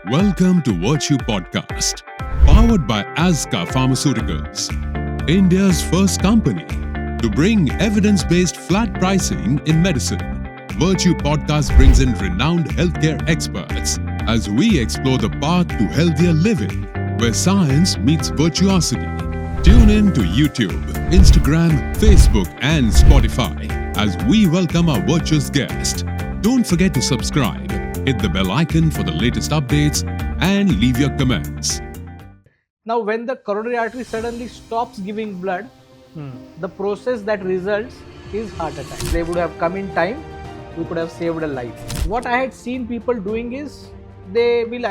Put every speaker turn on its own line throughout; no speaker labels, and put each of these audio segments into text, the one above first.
Welcome to Virtue Podcast, powered by Azkka Pharmaceuticals, India's first company to bring evidence-based flat pricing in medicine. Virtue Podcast brings in renowned healthcare experts as we explore the path to healthier living, where science meets virtuosity. Tune in to YouTube, Instagram, Facebook, and Spotify as we welcome our virtuous guest. Don't forget to subscribe, hit the bell icon for the latest updates, and leave your comments.
Now, when the coronary artery suddenly stops giving blood, the process that results is heart attack. They would have come in time, we could have saved a life. What I had seen people doing is they will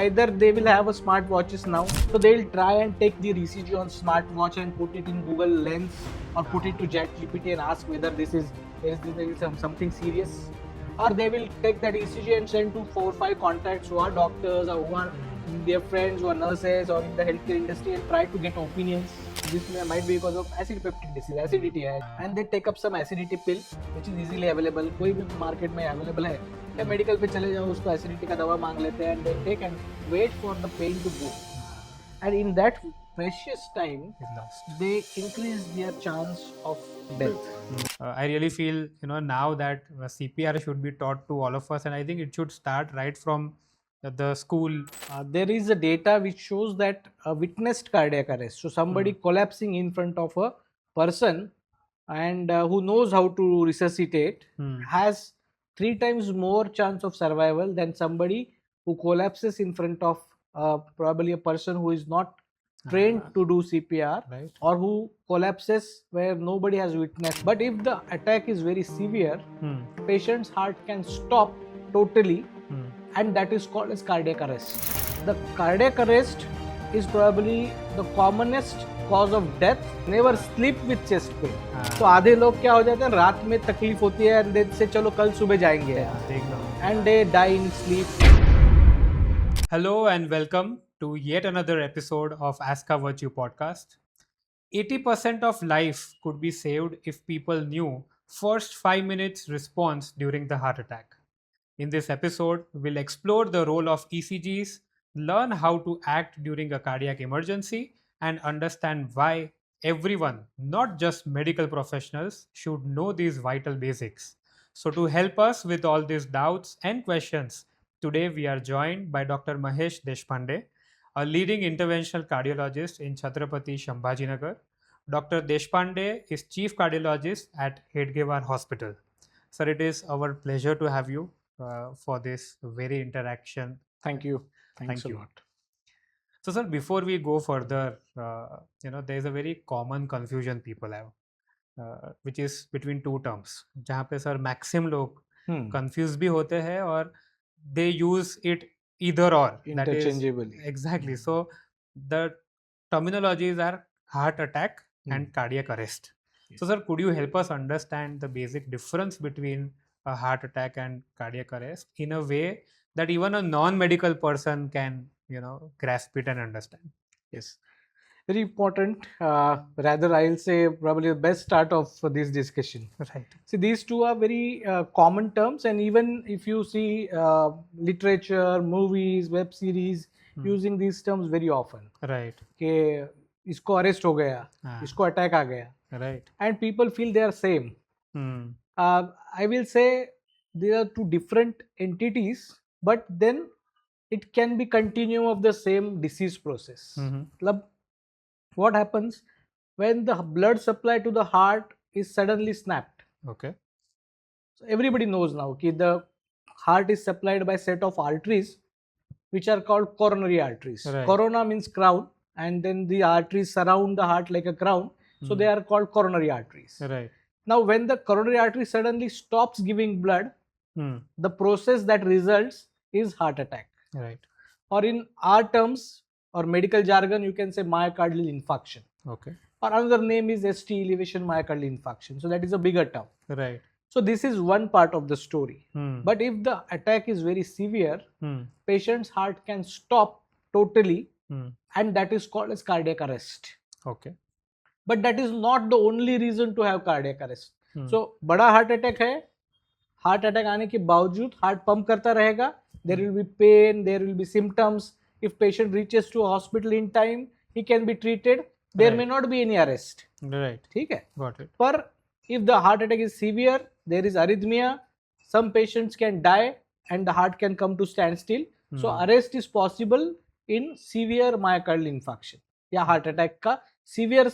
have a smart watches now, so they'll try and take the ECG on smartwatch and put it in Google Lens or put it to ChatGPT and ask whether there is something serious. Or they will take that ECG and send to 4 or 5 contacts who are doctors or who are their friends who are nurses or in the healthcare industry and try to get opinions. This might be because of acid peptic disease, acidity hai, and they take up some acidity pill which is easily available. कोई भी market में available है, या medical पे चले जाओ उसको acidity का दवा मांग लेते हैं and they take and wait for the pain to go. And in that precious time, they increase their chance of death.
I really feel now that CPR should be taught to all of us, and I think it should start right from the school.
There is a data which shows that a witnessed cardiac arrest, so somebody collapsing in front of a person and who knows how to resuscitate, has 3 times more chance of survival than somebody who collapses in front of probably a person who is not trained to do CPR,
Right.
or who collapses where nobody has witnessed. But if the attack is very severe, patient's heart can stop totally, and that is called as cardiac arrest. The cardiac arrest is probably the commonest cause of death. Never sleep with chest pain. तो आधे लोग क्या हो जाते हैं, रात में तकलीफ होती है and they say चलो कल सुबह जाएंगे, and they die in sleep.
Hello and welcome to yet another episode of Azkka Virtue Podcast. 80% of life could be saved if people knew first 5 minutes response during the heart attack. In this episode, we'll explore the role of ECGs, learn how to act during a cardiac emergency, and understand why everyone, not just medical professionals, should know these vital basics. So to help us with all these doubts and questions, today we are joined by Dr. Mahesh Deshpande, a leading interventional cardiologist in Chhatrapati Sambhajinagar. Dr. Deshpande is Chief Cardiologist at Hedgewar Hospital. Sir, it is our pleasure to have you for this very interaction.
Thank you.
Thank you. So, sir, before we go further, there is a very common confusion people have, which is between two terms. जहाँ पे sir maximum लोग confused भी होते हैं और they use it either or.
Interchangeably.
Exactly. So the terminologies are heart attack and cardiac arrest. So, sir, could you help us understand the basic difference between a heart attack and cardiac arrest in a way that even a non-medical person can, grasp it and understand?
Yes, very important. Rather, I'll say probably the best start of this discussion.
Right.
See, these two are very common terms, and even if you see literature, movies, web series using these terms very often.
Right.
कि इसको arrest हो गया, इसको attack आ गया,
Right.
and people feel they are same. I will say there are two different entities, but then it can be continuum of the same disease process. What happens when the blood supply to the heart is suddenly snapped?
Okay.
So everybody knows now that the heart is supplied by set of arteries which are called coronary arteries.
Right.
Corona means crown, and then the arteries surround the heart like a crown. So they are called coronary arteries.
Right.
Now, when the coronary artery suddenly stops giving blood, the process that results is heart attack.
Right.
Or in our terms or medical jargon, you can say myocardial infarction.
Okay.
Or another name is ST elevation myocardial infarction. So that is a bigger term.
Right.
So this is one part of the story. But if the attack is very severe, patient's heart can stop totally, and that is called as cardiac arrest.
Okay.
But that is not the only reason to have cardiac arrest. So बड़ा heart attack है, heart attack आने के बावजूद heart pump करता रहेगा, there will be pain, there will be symptoms, if patient reaches to a hospital in time, he can be treated. There may not be any arrest.
Right.
ठीक है?
Got it.
But if the heart attack is severe, there is arrhythmia, some patients can die and the heart can come to standstill. So arrest is possible in severe myocardial infarction या heart attack का severe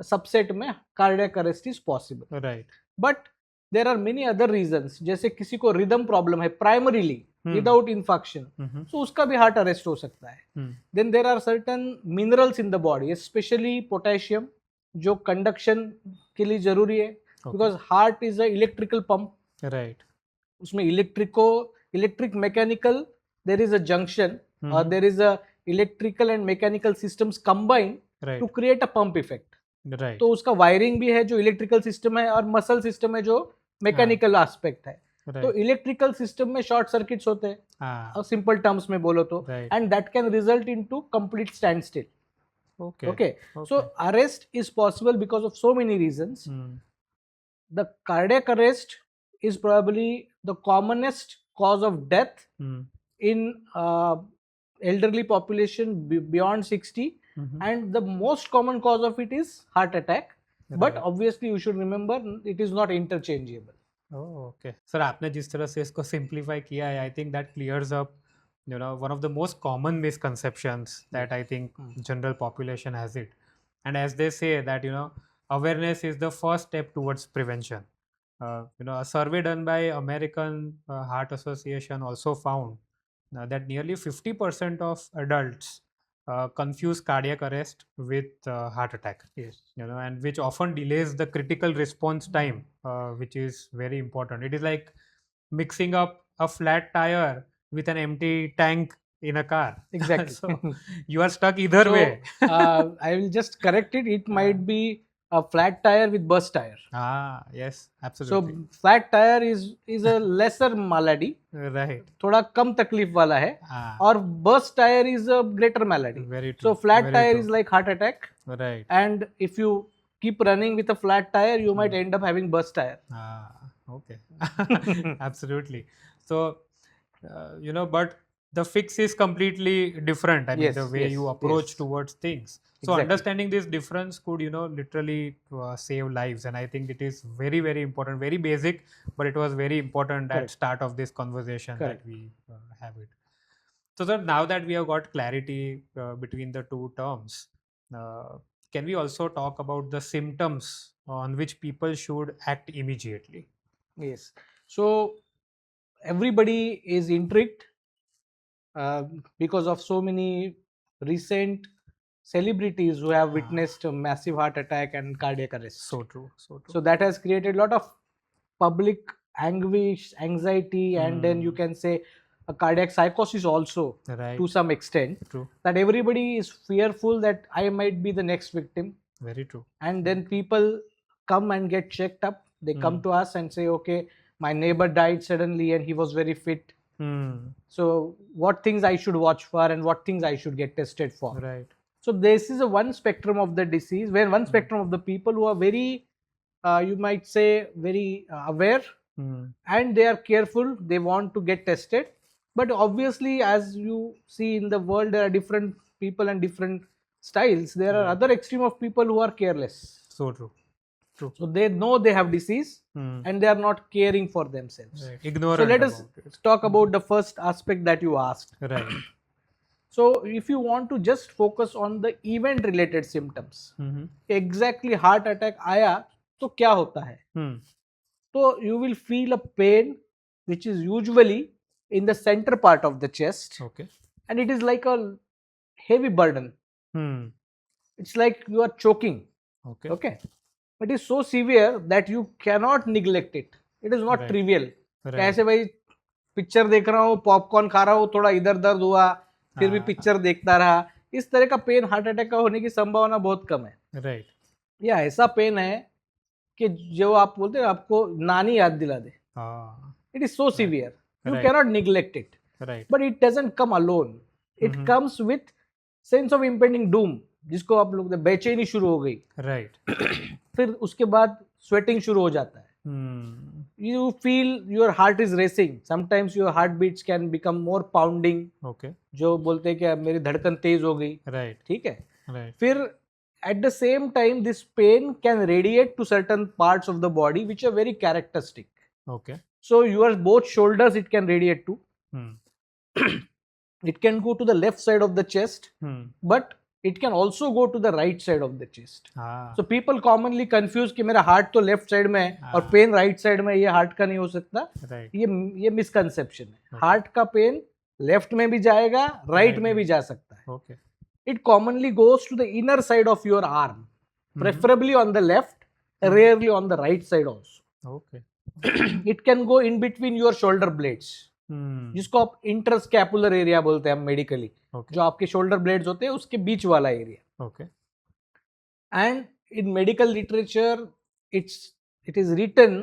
subset में cardiac arrest is possible.
Right.
But there are many other reasons. जैसे किसी को rhythm problem है primarily without infarction, so उसका भी heart arrest हो सकता है. Then there are certain minerals in the body, especially potassium, जो conduction के लिए जरूरी है, because heart is a electrical pump.
Right.
उसमें electric mechanical, there is a junction or there is a electrical and mechanical systems combined to create a pump effect.
Right.
तो उसका wiring भी है जो इलेक्ट्रिकल सिस्टम है और muscle system है जो मैकेनिकल एस्पेक्ट है. तो इलेक्ट्रिकल सिस्टम में शॉर्ट सर्किट्स होते हैं और सिंपल टर्म्स में बोलो तो, and that can result into complete stand still. Okay. So arrest is possible because of so many reasons. The cardiac arrest is probably the commonest cause of death in elderly population beyond 60. And the most common cause of it is heart attack. But obviously you should remember it is not interchangeable.
Oh, okay. Sir, आपने जिस तरह से इसको simplify किया है, I think that clears up, one of the most common misconceptions that I think general population has it. And as they say that, awareness is the first step towards prevention. A survey done by American Heart Association also found that nearly 50% of adults confuse cardiac arrest with heart attack.
Yes.
And which often delays the critical response time, which is very important. It is like mixing up a flat tire with an empty tank in a car.
Exactly.
So you are stuck either way.
I will just correct it. It might be a flat tire with burst tire.
Yes, absolutely.
So flat tire is a lesser malady.
Right.
थोड़ा कम तकलीफ वाला है. और burst tire is a greater malady.
Very true.
So flat tire is like heart attack.
Right.
And if you keep running with a flat tire, you might end up having burst tire.
Okay. Absolutely. So, but the fix is completely different. I mean, the way you approach towards things. So understanding this difference could, literally save lives. And I think it is very, very important, very basic, but it was very important at start of this conversation that we have it. So sir, now that we have got clarity between the two terms, can we also talk about the symptoms on which people should act immediately?
Yes. So everybody is intrigued because of so many recent celebrities who have witnessed a massive heart attack and cardiac arrest.
So true.
So that has created a lot of public anguish, anxiety, and then you can say a cardiac psychosis also to some extent.
True.
That everybody is fearful that I might be the next victim.
Very true.
And then people come and get checked up. They come to us and say, okay, my neighbor died suddenly and he was very fit. So what things I should watch for and what things I should get tested for.
Right.
So this is a one spectrum of the disease, where one spectrum of the people who are very, you might say, very aware and they are careful. They want to get tested. But obviously, as you see in the world, there are different people and different styles. There are other extreme of people who are careless.
So true.
So they know they have disease and they are not caring for themselves.
Right. Ignorant.
So let us talk about the first aspect that you asked.
Right.
So if you want to just focus on the event related symptoms, exactly heart attack आया तो क्या होता है? So you will feel a pain which is usually in the center part of the chest.
Okay.
And it is like a heavy burden. It's like you are choking. Okay. It is so severe that you cannot neglect it. It is not trivial. ऐसे भाई picture देख रहा हूँ, popcorn खा रहा हूँ, थोड़ा इधर दर्द हुआ, फिर भी पिक्चर देखता रहा. इस तरह का पेन हार्ट अटैक का होने की संभावना बहुत कम है.
राइट.
या ऐसा पेन है कि जो आप बोलते हैं आपको नानी याद दिला दे. It is so severe, you cannot neglect it. But it doesn't come alone. It comes with sense of impending doom, जिसको आप लोग बेचैनी शुरू हो गई.
राइट.
फिर उसके बाद स्वेटिंग शुरू हो जाता है. You feel your heart is racing. Sometimes your heartbeats can become more pounding.
Okay.
जो बोलते हैं कि मेरी धड़कन तेज हो गई.
Right.
ठीक है.
Right.
फिर at the same time this pain can radiate to certain parts of the body which are very characteristic.
Okay.
So your both shoulders it can radiate to. It can go to the left side of the chest, but it can also go to the right side of the chest. So people commonly confuse कि मेरा heart तो left side में है और pain right side में, ये heart का नहीं हो सकता. ये मिसकंसेप्शन है. हार्ट का पेन लेफ्ट में भी जाएगा, राइट में भी जा सकता है.
Okay.
It commonly goes to the inner side of your arm, preferably on the left, rarely on the right side also.
Okay.
It can go in between your shoulder blades, जिसको आप interscapular area बोलते हैं हम medically. जो आपके shoulder blades होते हैं उसके बीच वाला area.
Okay.
And in medical literature it is written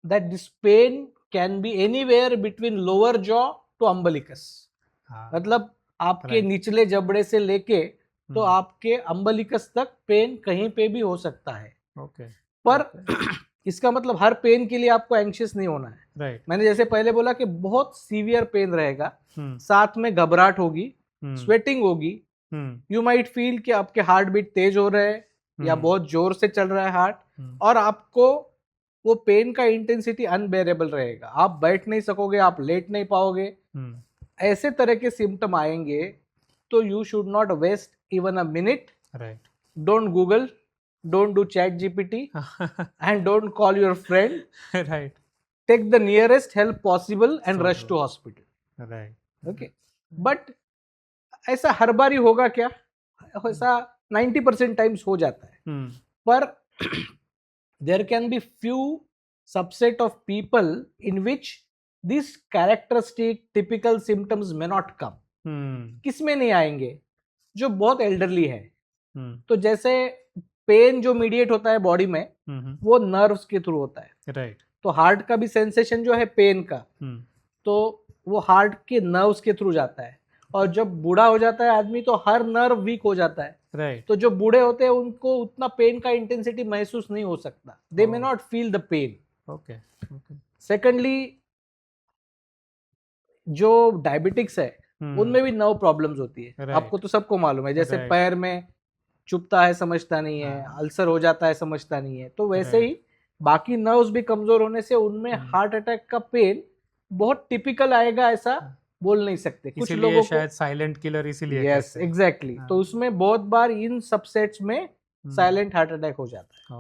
that this pain can be anywhere between lower jaw to umbilicus. मतलब आपके निचले जबड़े से लेके तो आपके अम्बलिकस तक पेन कहीं पे भी हो सकता है. पर इसका मतलब हर पेन के लिए आपको एंग्शियस नहीं होना है. मैंने जैसे पहले बोला कि बहुत सीवियर पेन रहेगा, साथ में घबराहट होगी, स्वेटिंग होगी. यू माइट फील कि आपके हार्ट बीट तेज हो रहे हैं या बहुत जोर से चल रहा है हार्ट, और आपको वो पेन का इंटेंसिटी अनबेरेबल रहेगा. आप बैठ नहीं सकोगे, आप लेट नहीं पाओगे. ऐसे तरह के सिम्टम आएंगे तो you should not waste even a minute. Don't google, don't do chat GPT and don't call your friend.
Right.
Take the nearest help possible and rush to hospital.
Right.
Okay. But ऐसा हर बार ही होगा क्या? ऐसा 90% times हो जाता है. पर there can be few subset of people in which these characteristic typical symptoms may not come. किस में नहीं आएंगे? जो बहुत elderly है. तो जैसे पेन जो मीडिएट होता है बॉडी में वो नर्व्स के थ्रू होता है.
राइट.
तो हार्ट का भी सेंसेशन जो है पेन का, तो वो हार्ट के नर्व्स के थ्रू जाता है. और जब बूढ़ा हो जाता है आदमी तो हर नर्व वीक हो जाता है.
राइट.
तो जो बूढ़े होते हैं उनको उतना पेन का इंटेंसिटी महसूस नहीं हो सकता. They may not feel the pain.
Okay.
Secondly जो डायबिटिक्स है उनमें भी नर्व प्रॉब्लम्स होती है. आपको तो सबको मालूम है. जैसे पैर में चुभता है समझता नहीं है, अल्सर हो जाता है समझता नहीं है, तो वैसे ही बाकी नर्व्स भी कमजोर होने से उनमें हार्ट अटैक का पेन बहुत टिपिकल आएगा ऐसा बोल नहीं सकते. कुछ लोगों को
शायद साइलेंट किलर इसीलिए.
Yes exactly. तो उसमें बहुत बार इन सबसेट्स में साइलेंट हार्ट अटैक हो जाता है.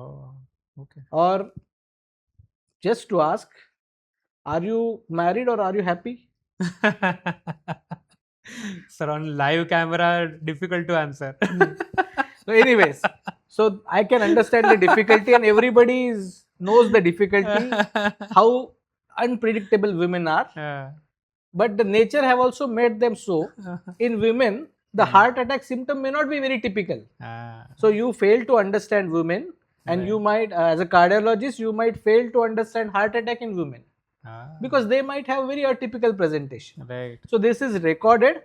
ओके.
और just to ask, are you married और are you happy?
Sir, on live camera, difficult to answer.
So anyways, so I can understand the difficulty and everybody knows the difficulty, how unpredictable women are. But the nature have also made them so. In women, the heart attack symptom may not be very typical. So you fail to understand women, and you might, as a cardiologist, you might fail to understand heart attack in women. Because they might have very atypical presentation.
Right.
So this is recorded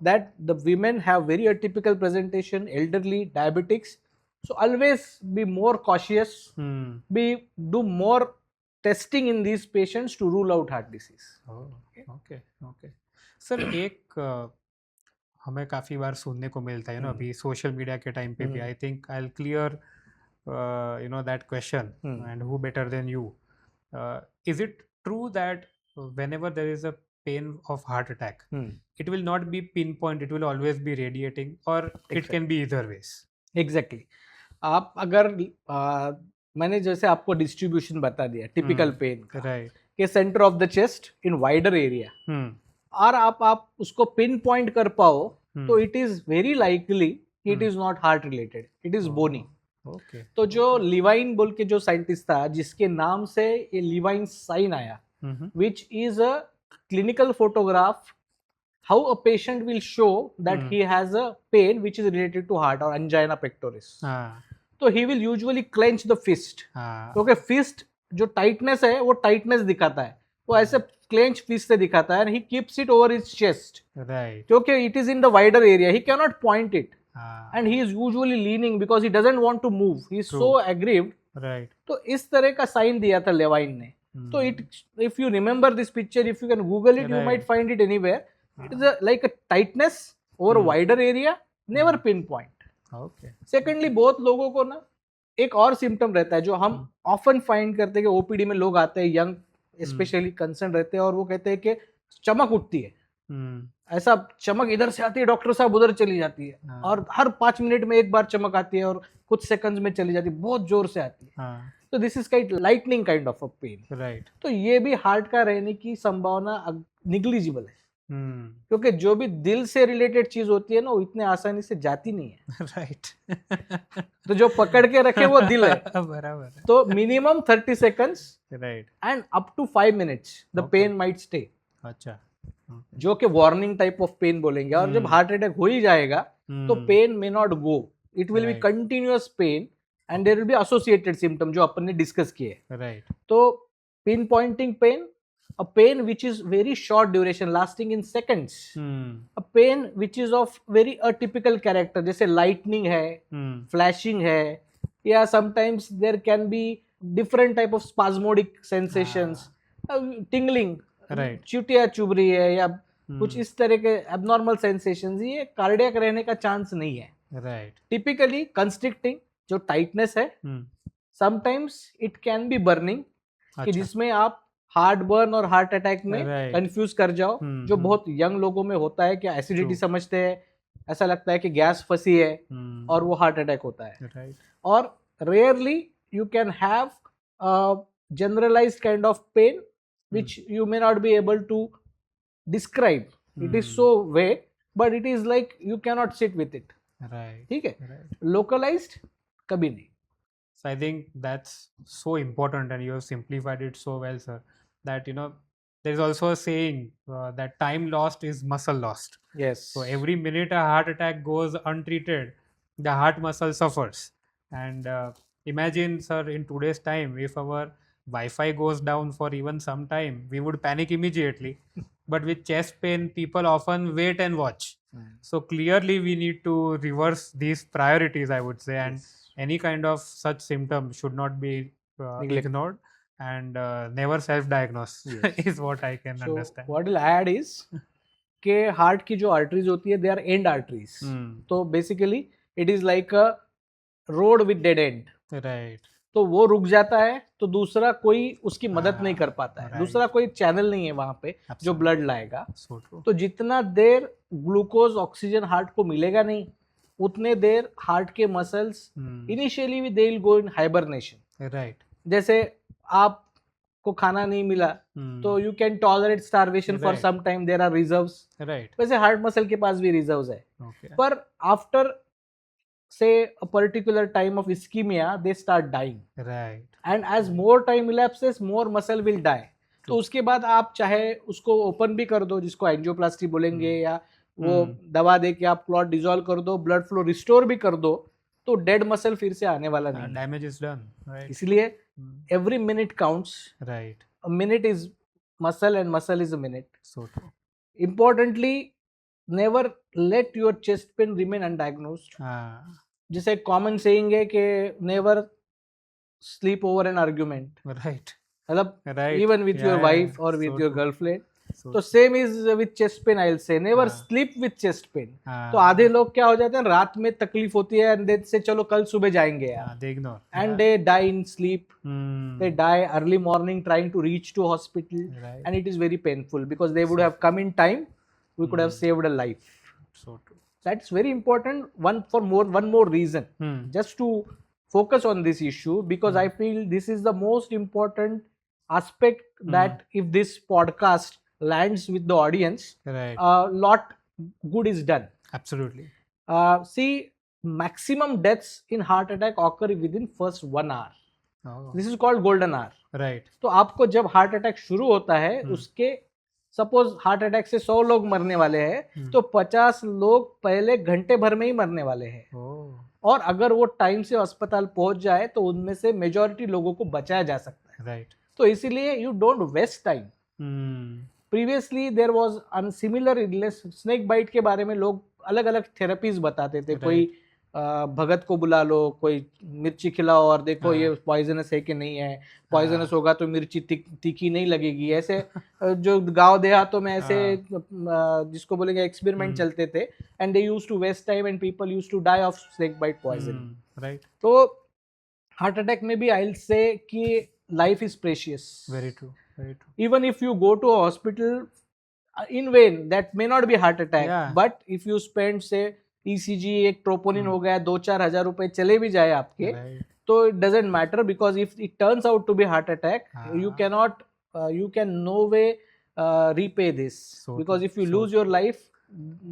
that the women have very atypical presentation, elderly, diabetics. So always be more cautious. Do more testing in these patients to rule out heart disease.
Okay. Sir एक हमें काफ़ी बार सुनने को मिलता है अभी social media के time पे भी. I think I will clear that question, and who better than you. Is it true that whenever there is a pain of heart attack, it will not be pinpoint, it will always be radiating, or it can be either ways?
Exactly. आप अगर मैंने जैसे आपको distribution बता दिया typical pain का,
right,
के centre of the chest in wider area, और आप उसको पिन पॉइंट कर पाओ तो it is very likely it is not heart related, it is bony.
Okay.
तो जो लिवाइन बोल के जो साइंटिस्ट था जिसके नाम से ये लिवाइन साइन आया, which is a clinical photograph how a patient will show that he has a pain which is related to heart or angina pectoris. तो he will usually clench the fist. क्योंकि fist जो tightness है वो tightness दिखाता है, वो ऐसे clench fist से दिखाता है, and he keeps it over his chest.
Right.
क्योंकि it is in the wider area, he cannot point it. And he is usually leaning because he doesn't want to move. He is so aggrieved
right.
तो इस तरह का sign दिया था लेवाइन ने. तो if you remember this picture, if you can Google it, you might
Right.
find it anywhere. It is like a tightness over a wider area, never pinpoint.
Okay.
Secondly, बहुत लोगों को ना एक और सिम्टम रहता है जो हम ऑफन फाइंड करते हैं कि ओपीडी में लोग आते हैं, यंग स्पेशली कंसर्न रहते हैं, और वो कहते हैं कि चमक उठती है. ऐसा चमक इधर से आती है, डॉक्टर साहब उधर चली जाती है, और हर 5 मिनट में एक बार चमक आती है और कुछ सेकंड्स में चली जाती है, बहुत जोर से आती है. तो this is kind lightning kind of a pain.
Right.
तो ये भी हार्ट का रहने की संभावना निग्लिजिबल है, क्योंकि जो भी दिल से रिलेटेड चीज होती है ना, वो इतने आसानी से जाती नहीं है.
राइट.
तो जो पकड़ के रखे वो दिल है.
बराबर.
तो minimum 30 seconds
right.
And up to 5 minutes the pain might stay.
अच्छा.
जो कि वार्निंग टाइप ऑफ पेन बोलेंगे. और जब हार्ट अटैक हो ही जाएगा तो pain may not go, it will be continuous pain and there will be associated symptom जो अपन ने डिस्कस किए.
राइट.
तो pin pointing pain, a pain which is very short duration lasting in seconds, a pain which is of very atypical character, जैसे lightning है, flashing है, या sometimes there can be different type of spasmodic sensations, tingling,
Right.
चुटिया चुभ रही है, या कुछ इस तरह के abnormal sensations, ये कार्डियक रहने का चांस नहीं है.
Right.
Typically constricting जो tightness है, sometimes it can be burning, कि जिसमें आप हार्ट बर्न और हार्ट अटैक में कंफ्यूज कर जाओ, जो बहुत यंग लोगों में होता है कि एसिडिटी समझते हैं, ऐसा लगता है कि गैस फंसी है, और वो हार्ट अटैक होता है.
Right.
और rarely you can have generalised kind of pain which you may not be able to describe. It is so vague, but it is like you cannot sit with it.
Right.
ठीक है.
Right.
Localized कभी नहीं.
So I think that's so important, and you have simplified it so well, sir, that there is also a saying that time lost is muscle lost.
Yes.
So every minute a heart attack goes untreated, the heart muscle suffers. And imagine, sir, in today's time, if our Wi-Fi goes down for even some time, we would panic immediately. But with chest pain, people often wait and watch. So clearly we need to reverse these priorities, I would say, and any kind of such symptom should not be ignored, and never self-diagnose. Is what I can understand.
What I'll add is कि heart की जो arteries होती है, they are end arteries. तो basically it is like a road with dead end.
Right.
तो वो रुक जाता है तो दूसरा कोई उसकी मदद नहीं कर पाता है. दूसरा कोई चैनल नहीं है वहां पे जो ब्लड लाएगा. तो जितना देर ग्लूकोज ऑक्सीजन हार्ट को मिलेगा नहीं, उतने देर हार्ट के muscles initially they will go in hibernation.
Right.
जैसे आपको खाना नहीं मिला तो you can tolerate starvation for some time, there are reserves.
Right.
वैसे हार्ट मसल के पास भी रिजर्व्स है. पर after say a particular time of ischemia, they start dying.
Right.
And as more time elapses, more muscle will die. तो उसके बाद आप चाहे उसको ओपन भी कर दो, जिसको एंजियोप्लास्टी बोलेंगे, या वो दवा दे के आप क्लॉट डिसॉल्व कर दो, ब्लड फ्लो रिस्टोर भी कर दो, तो डेड मसल फिर से आने वाला नहीं.
Damage is done.
इसलिए every minute counts.
Right.
A minute is muscle and muscle is a minute.
So true.
Importantly, never let your chest pain remain undiagnosed. जैसे कॉमन सेइंग है कि never sleep over an argument.
Right.
मतलब even with your wife और with your girlfriend. तो same is with chest pain. I will से never sleep with chest pain. तो आधे लोग क्या हो जाते हैं, रात में तकलीफ होती है एंड दे से चलो कल सुबह जाएंगे यार, and they die in sleep. They die early morning trying to reach to hospital, and it is very painful because they would have come in time. We could have saved a life.
So true.
That's very important. One more reason, just to focus on this issue, because I feel this is the most important aspect, that if this podcast lands with the audience, a lot good is done.
Absolutely.
See, maximum deaths in heart attack occur within first 1 hour. This is called golden hour.
Right.
तो आपको जब heart attack शुरू होता है, उसके suppose heart attack से 100 लोग मरने वाले हैं, तो 50 लोग पहले घंटे भर में ही मरने वाले हैं. और अगर वो टाइम से अस्पताल पहुंच जाए तो उनमें से मेजॉरिटी लोगों को बचाया जा सकता है.
राइट.
तो इसीलिए you don't waste time. Previously there was an similar illness, snake bite के बारे में लोग अलग अलग थेरेपीज बताते थे. कोई भगत को बुला लो, कोई मिर्ची खिलाओ और देखो ये पॉइजनस है कि नहीं है, पॉइजनस होगा तो मिर्ची तीखी नहीं लगेगी, ऐसे जो गांव देहातों में ऐसे जिसको बोलेंगे एक्सपेरिमेंट चलते थे, and they used to waste time and people used to die of snake bite poison.
Right.
तो हार्ट अटैक में भी आई विल से कि life is precious.
Very true, very true.
Even if you go to a hospital in vain, that may not be heart attack.
Yeah.
But if you spend say ECG, एक troponin हो गया, 2-4 हजार रुपए चले भी जाए आपके, तो it doesn't matter, because if it turns out to be heart attack, you can no way repay this. So because if you lose your life,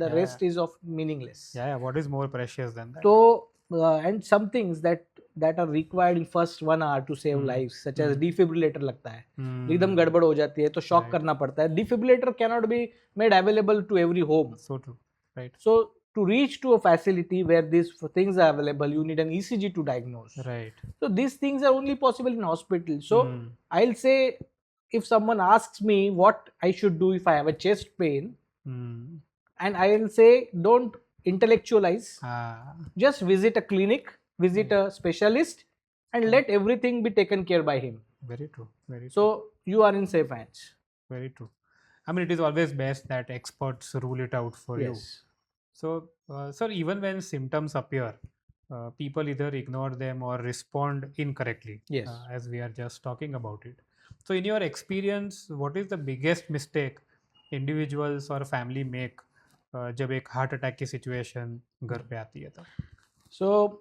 the rest is of meaningless.
Yeah, what is more precious than that?
So and some things that are required in first 1 hour to save lives, such as defibrillator लगता है, एकदम गड़बड़ हो जाती है तो shock करना पड़ता है. Defibrillator cannot be made available to every home.
So true. Right.
So to reach to a facility where these things are available, you need an ECG to diagnose.
Right.
So these things are only possible in hospital. So I'll say, if someone asks me what I should do if I have a chest pain, and I'll say, don't intellectualize, just visit a clinic, visit a specialist, and let everything be taken care by him.
Very true, very true.
So you are in safe hands.
Very true. I mean, it is always best that experts rule it out for you. So sir, even when symptoms appear, people either ignore them or respond incorrectly.
Yes.
As we are just talking about it. So in your experience, what is the biggest mistake individuals or family make जब एक heart attack की situation घर पे आती है तब?
So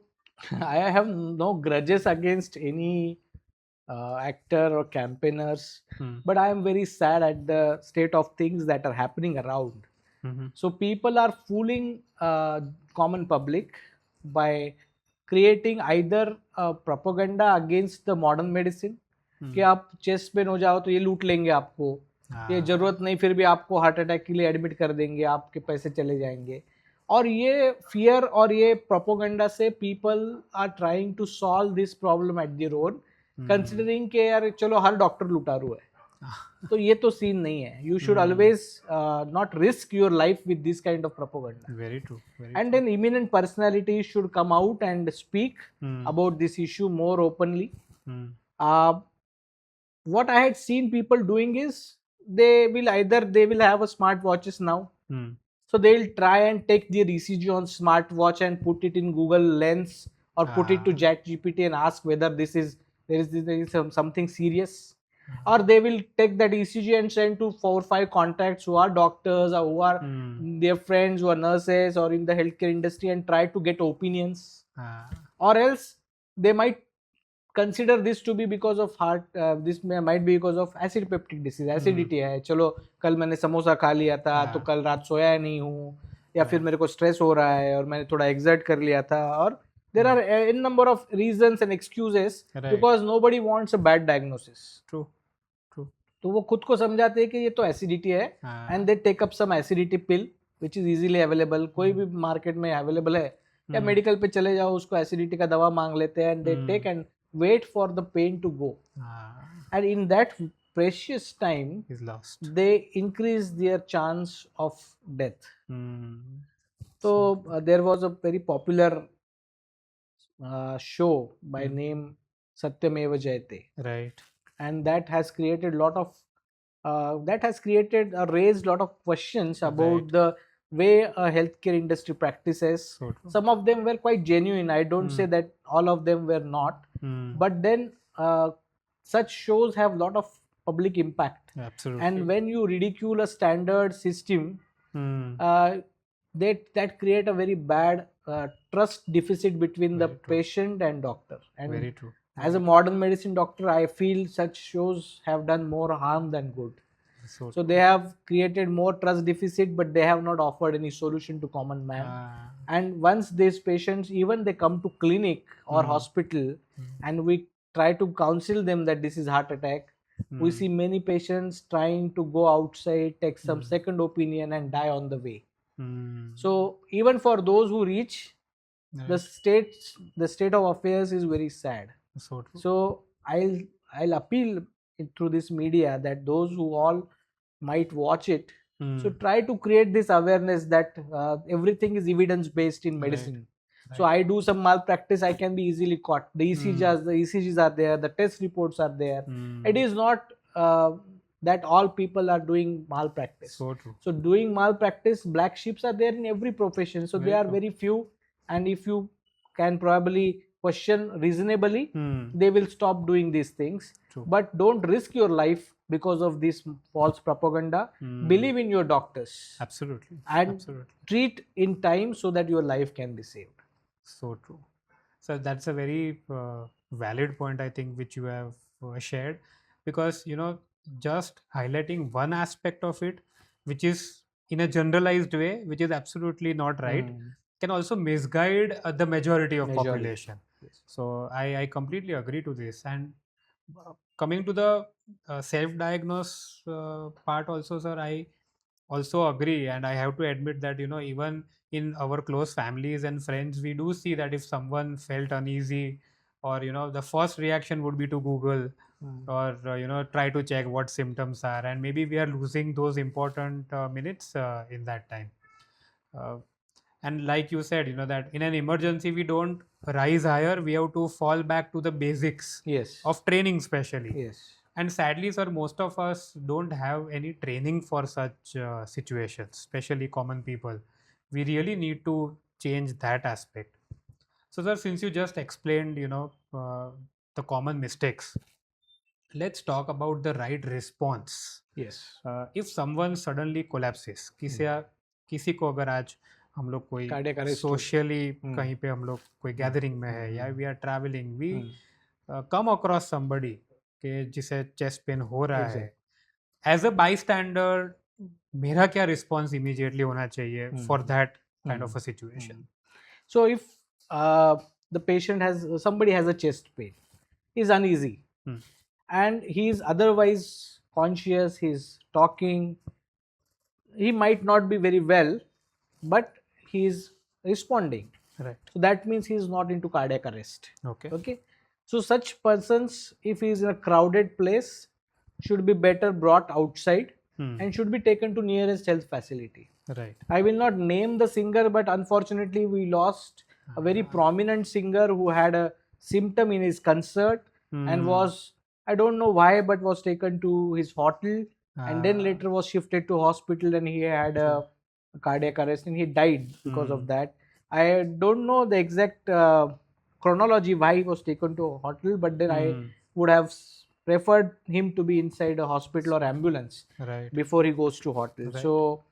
I have no grudges against any actor or campaigners, but I am very sad at the state of things that are happening around. So people are fooling common public by creating either propaganda against the modern medicine, कि आप chest pain हो जाओ तो ये लूट लेंगे आपको, ये जरूरत नहीं, फिर भी आपको हार्ट अटैक के लिए एडमिट कर देंगे, आपके पैसे चले जाएंगे. और ये फियर और ये प्रोपोगंडा से people are trying to solve this problem at their own, considering के यार चलो हर डॉक्टर लुटारू है. तो ये तो सीन नहीं है. You should always not risk your life with this kind of propaganda.
Very true.
And an eminent personality should come out and speak about this issue more openly. What I had seen people doing is, they will have a smart watches now. So they'll try and take their ECG on smartwatch and put it in Google Lens or put it to ChatGPT and ask whether there is something serious. Or they will take that ECG and send to 4 or 5 contacts who are doctors or who are their friends who are nurses or in the healthcare industry and try to get opinions. Or else they might consider this to be because of heart, might be because of acid peptic disease, acidity है, चलो कल मैंने समोसा खा लिया था तो कल रात सोया नहीं हूँ, या फिर मेरे को स्ट्रेस हो रहा है और मैंने थोड़ा एक्सर्ट कर लिया था. और there are n number of reasons and excuses because nobody wants a bad diagnosis.
True.
तो वो खुद को समझाते हैं कि ये तो एसिडिटी है, and they take up some acidity pill which is easily available. कोई भी मार्केट में अवेलेबल है, या मेडिकल पे चले जाओ, उसको एसिडिटी का दवा मांग लेते हैं, and they take and wait for the pain to go. And in that precious time
is lost,
they increase their chance of death. So there was a very popular show by name Satyameva Jayate,
right,
and that has created raised lot of questions about the way a healthcare industry practices. Some of them were quite genuine. I don't say that all of them were not, but then such shows have lot of public impact.
Absolutely.
And when you ridicule a standard system, that create a very bad trust deficit between the patient and doctor. And
very true.
As a modern medicine doctor, I feel such shows have done more harm than good. So they have created more trust deficit, but they have not offered any solution to common man. And once these patients, even they come to clinic or hospital, and we try to counsel them that this is heart attack, we see many patients trying to go outside, take some second opinion and die on the way. So even for those who reach, the state of affairs is very sad. So I'll appeal through this media that those who all might watch it, so try to create this awareness that everything is evidence based in medicine. So I do some malpractice, I can be easily caught. The ECGs are there, the test reports are there. It is not that all people are doing malpractice.
So true.
So doing malpractice, black sheeps are there in every profession. So they are very few, and if you can probably question reasonably, they will stop doing these things.
True.
But don't risk your life because of this false propaganda. Believe in your doctors.
Absolutely.
And treat in time so that your life can be saved.
So true. So that's a very valid point, I think, which you have shared, because just highlighting one aspect of it, which is in a generalized way, which is absolutely not right, can also misguide the majority of population.
Yes.
So I completely agree to this. And coming to the self-diagnose part also, sir, I also agree, and I have to admit that even in our close families and friends, we do see that if someone felt uneasy, or the first reaction would be to Google, or try to check what symptoms are, and maybe we are losing those important minutes in that time. uh, and like you said, that in an emergency we don't rise higher, we have to fall back to the basics
Yes.
of training especially.
Yes.
And sadly, sir, most of us don't have any training for such situations, especially common people. We really need to change that aspect. So, sir, since you just explained, the common mistakes, let's talk about the right response.
Yes.
If someone suddenly collapses, किसी को अगर आज हम लोग कोई
Cardiac arrest
socially कहीं पे हम लोग कोई गैदरिंग में है, या we are travelling, we come across somebody के जिसे चेस्ट पेन हो रहा है, एज अ बाई स्टैंडर्ड मेरा क्या रिस्पॉन्स इमीडिएटली होना चाहिए for that kind of a situation?
So if the patient somebody has a chest pain, he's uneasy, and he's otherwise conscious, he's talking, he might not be very well, but he's responding.
Right.
So that means he's not into cardiac arrest. Okay. So such persons, if he is in a crowded place, should be better brought outside and should be taken to nearest health facility.
Right.
I will not name the singer, but unfortunately we lost a very prominent singer who had a symptom in his concert and was, I don't know why, but was taken to his hotel and then later was shifted to hospital, and he had a cardiac arrest and he died because of that. I don't know the exact chronology why he was taken to a hospital, but then I would have preferred him to be inside a hospital or ambulance before he goes to hospital. So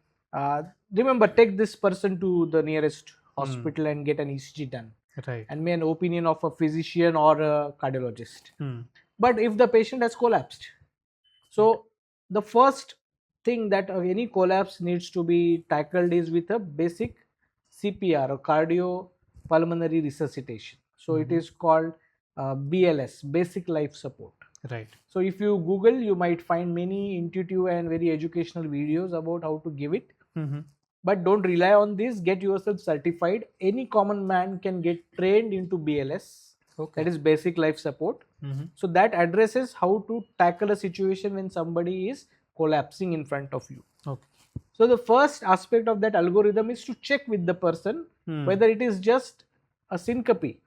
remember, take this person to the nearest hospital and get an ECG done, and may an opinion of a physician or a cardiologist. But if the patient has collapsed, so the first thing that any collapse needs to be tackled is with a basic CPR or cardiopulmonary resuscitation. So it is called BLS, basic life support.
Right.
So if you Google, you might find many intuitive and very educational videos about how to give it. But don't rely on this. Get yourself certified. Any common man can get trained into BLS. That is basic life support. So that addresses how to tackle a situation when somebody is collapsing in front of you. So the first aspect of that algorithm is to check with the person whether it is just a syncope.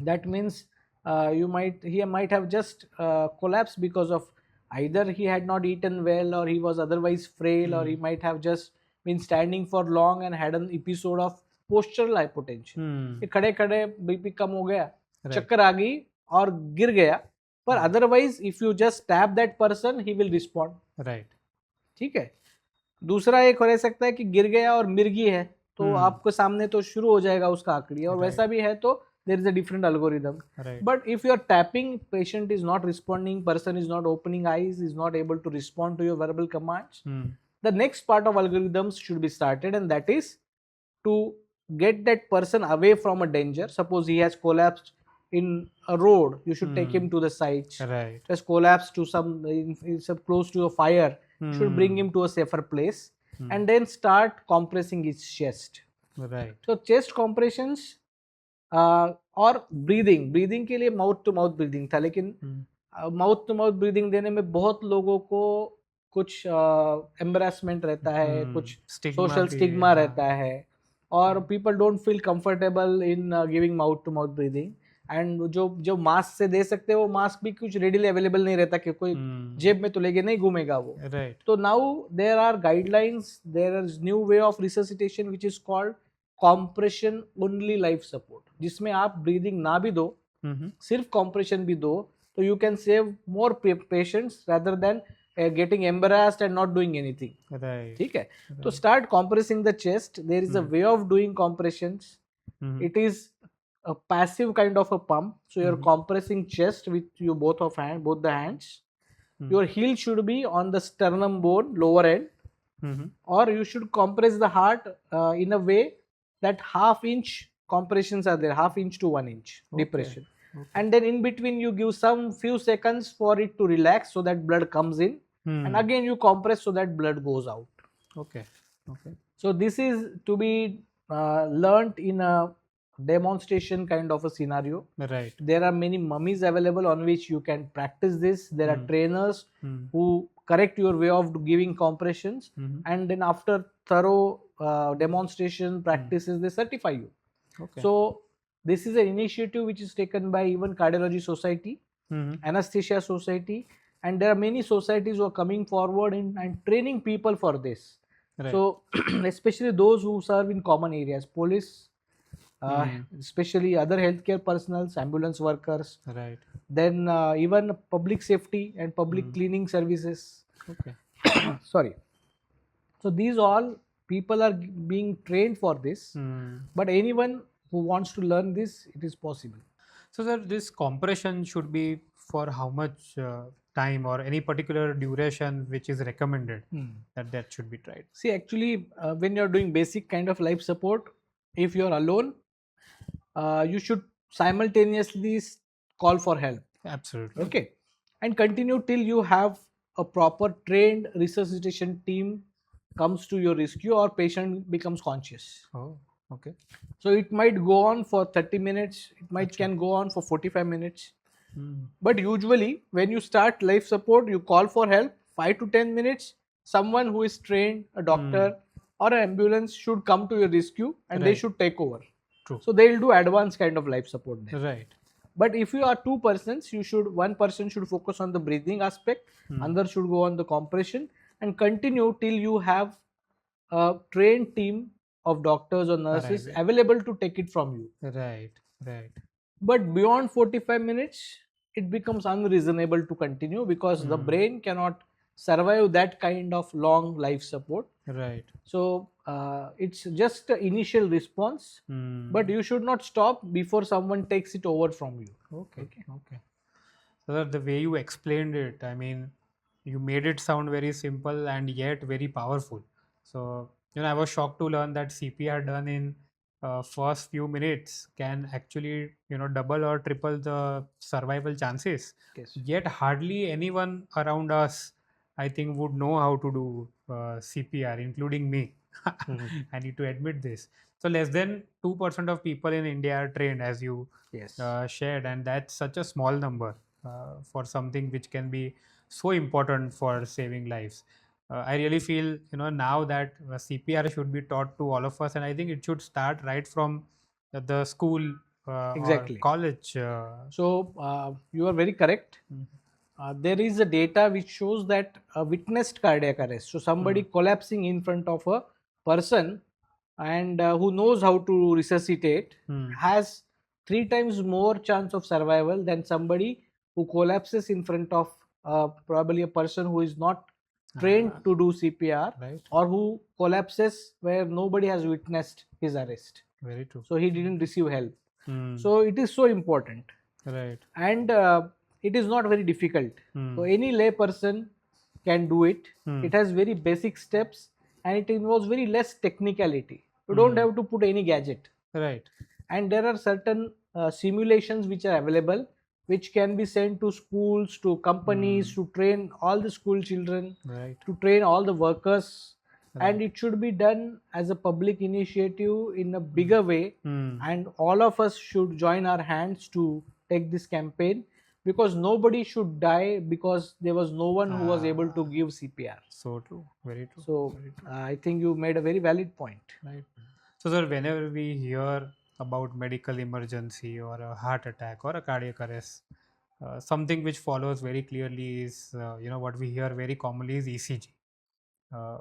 That means he might have just collapsed because of either he had not eaten well, or he was otherwise frail, or he might have just been standing for long and had an episode of postural hypotension. खड़े खड़े BP कम हो गया, चक्कर आ गई और गिर गया, पर otherwise if you just tap that person, he will respond.
Right.
ठीक है. दूसरा एक हो सकता है कि गिर गया और मिर्गी है, तो आपको सामने तो शुरू हो जाएगा उसका आकड़ी, और वैसा भी है तो there is a different algorithm. But if you are tapping, patient is not responding, person is not opening eyes, is not able to respond to your verbal commands, the next part of algorithms should be started, and that is to get that person away from a danger. Suppose he has collapsed in a road, you should take him to the sides. Has collapsed to some close to a fire, should bring him to a safer place, and then start compressing his chest. So chest compressions और breathing के लिए mouth to mouth breathing था, लेकिन mouth to mouth breathing देने में बहुत लोगों को कुछ एम्बैरेसमेंट रहता है, कुछ सोशल स्टिग्मा रहता है, or people don't feel comfortable in giving mouth to mouth breathing. And जो मास्क से दे सकते हैं वो मास्क भी कुछ रेडीली अवेलेबल नहीं रहता कि कोई जेब में तो लेके नहीं घूमेगा वो.
Right.
तो now there are guidelines, there is new way of resuscitation which is called compression only life support, जिसमें आप ब्रीदिंग ना भी दो, सिर्फ कॉम्प्रेशन भी दो, तो you can save more patients rather than getting embarrassed and not doing anything.
Right.
ठीक है. तो start compressing the chest. There is a way of doing compressions. It is a passive kind of a pump. So you're compressing chest with your both the hands. Your heel should be on the sternum bone, lower end, or you should compress the heart in a way that half inch compressions are there, half inch to 1 inch depression. And then in between you give some few seconds for it to relax so that blood comes in, and again you compress so that blood goes out.
Okay.
So this is to be learnt in a demonstration kind of a scenario.
Right.
There are many mummies available on which you can practice this. There are trainers who correct your way of giving compressions, and then after thorough demonstration practices they certify you.
Okay.
So this is an initiative which is taken by even Cardiology Society, Anesthesia Society, and there are many societies who are coming forward and training people for this.
Right.
So especially those who serve in common areas, police, especially other healthcare personnel, ambulance workers,
Right.
then even public safety and public cleaning services.
Okay.
Sorry. So these all people are being trained for this, but anyone who wants to learn this, it is possible.
So sir, this compression should be for how much time or any particular duration which is recommended that should be tried?
See, actually, when you're doing basic kind of life support, if you're alone, you should simultaneously call for help.
Absolutely.
Okay. And continue till you have a proper trained resuscitation team comes to your rescue or patient becomes conscious.
Oh, okay.
So it might go on for 30 minutes, it might can go on for 45 minutes. But usually when you start life support, you call for help, 5 to 10 minutes, someone who is trained, a doctor or an ambulance should come to your rescue and they
Right.
should take over.
True.
So they'll do advanced kind of life support there.
Right.
But if you are two persons, one person should focus on the breathing aspect, another should go on the compression, and continue till you have a trained team of doctors or nurses
Arriving.
available to take it from you.
Right. Right.
But beyond 45 minutes, it becomes unreasonable to continue because the brain cannot survive that kind of long life support.
Right.
So it's just an initial response, but you should not stop before someone takes it over from you.
Okay. So that the way you explained it, I mean, you made it sound very simple and yet very powerful. So, I was shocked to learn that CPR done in first few minutes can actually, double or triple the survival chances.
Yes.
Yet hardly anyone around us, I think, would know how to do CPR, including me. I need to admit this. So less than 2% of people in India are trained, as you
Yes.
shared, and that's such a small number for something which can be so important for saving lives. I really feel, now that CPR should be taught to all of us, and I think it should start right from the school
Exactly.
or college.
So you are very correct. There is a data which shows that witnessed cardiac arrest, so somebody collapsing in front of a person and who knows how to resuscitate has 3 times more chance of survival than somebody who collapses in front of probably a person who is not trained to do CPR,
Right.
or who collapses where nobody has witnessed his arrest,
Very true.
so he didn't receive help.
Hmm.
So it is so important,
Right.
and it is not very difficult. So any lay person can do it. It has very basic steps and it involves very less technicality. You don't have to put any gadget,
Right.
and there are certain simulations which are available, which can be sent to schools, to companies, to train all the school children,
Right.
to train all the workers.
Right.
And it should be done as a public initiative in a bigger way,
Hmm.
and all of us should join our hands to take this campaign, because nobody should die because there was no one who was able to give CPR.
So true. Very true.
So
Very true.
I think you made a very valid point.
Right. So, sir, whenever we hear about medical emergency or a heart attack or a cardiac arrest, something which follows very clearly is, what we hear very commonly is ECG, uh,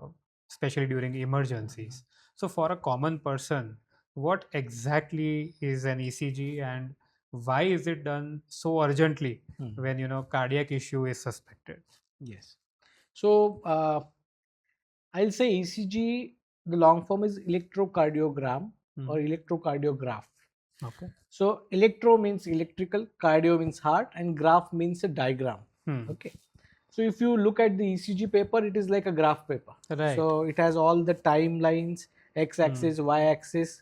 especially during emergencies. So, for a common person, what exactly is an ECG and why is it done so urgently when cardiac issue is suspected?
Yes. So I'll say ECG, the long form is electrocardiogram or electrocardiograph.
Okay.
So electro means electrical, cardio means heart, and graph means a diagram. Okay. So if you look at the ECG paper, it is like a graph paper.
Right.
So it has all the timelines, x-axis, y-axis,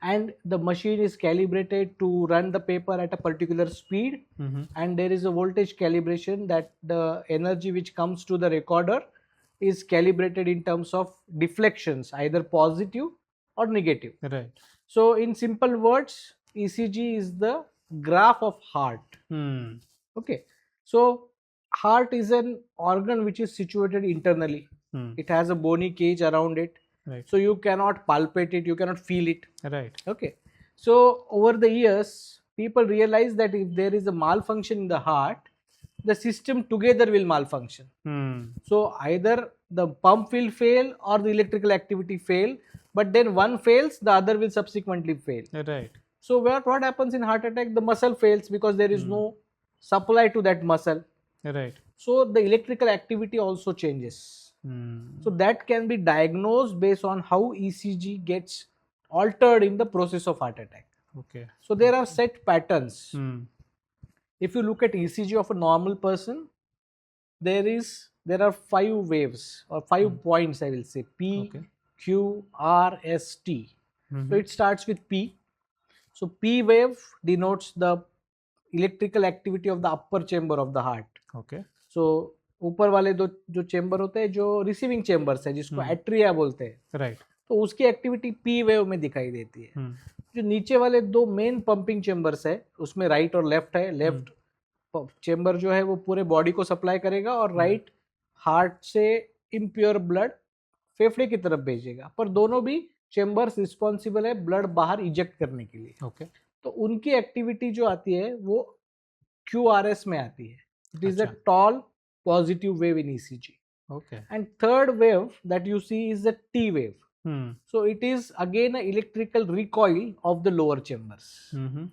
and the machine is calibrated to run the paper at a particular speed. And there is a voltage calibration that the energy which comes to the recorder is calibrated in terms of deflections, either positive or negative.
Right.
So in simple words, ECG is the graph of heart. Okay. So heart is an organ which is situated internally. It has a bony cage around it.
Right.
So you cannot palpate it, you cannot feel it.
Right.
Okay. So over the years, people realize that if there is a malfunction in the heart, the system together will malfunction. So either the pump will fail or the electrical activity fail, but then one fails, the other will subsequently fail.
Right.
So what happens in heart attack? The muscle fails because there is no supply to that muscle.
Right.
So the electrical activity also changes. So that can be diagnosed based on how ECG gets altered in the process of heart attack.
Okay.
So there are set patterns. If you look at ECG of a normal person, there are 5 waves or 5 points, I will say P,
Okay.
Q, R, S, T. So it starts with P. So P wave denotes the electrical activity of the upper chamber of the heart.
Okay.
So ऊपर वाले दो जो chamber होते हैं जो receiving chambers है जिसको atria बोलते हैं,
Right.
तो उसकी एक्टिविटी पी वेव में दिखाई देती है. जो नीचे वाले दो मेन पंपिंग चेंबर्स है उसमें राइट और लेफ्ट है. लेफ्ट चेंबर जो है वो पूरे बॉडी को सप्लाई करेगा और राइट हार्ट से इम्प्योर ब्लड फेफड़े की तरफ भेजेगा, पर दोनों भी चेंबर्स रिस्पॉन्सिबल है ब्लड बाहर इजेक्ट करने के लिए.
Okay.
तो उनकी एक्टिविटी जो आती है वो QRS में आती है. इट इज अ
अच्छा.
Tall positive wave in ECG.
Okay.
And third wave that you see is the T wave. So it is again an electrical recoil of the lower chambers.
Okay.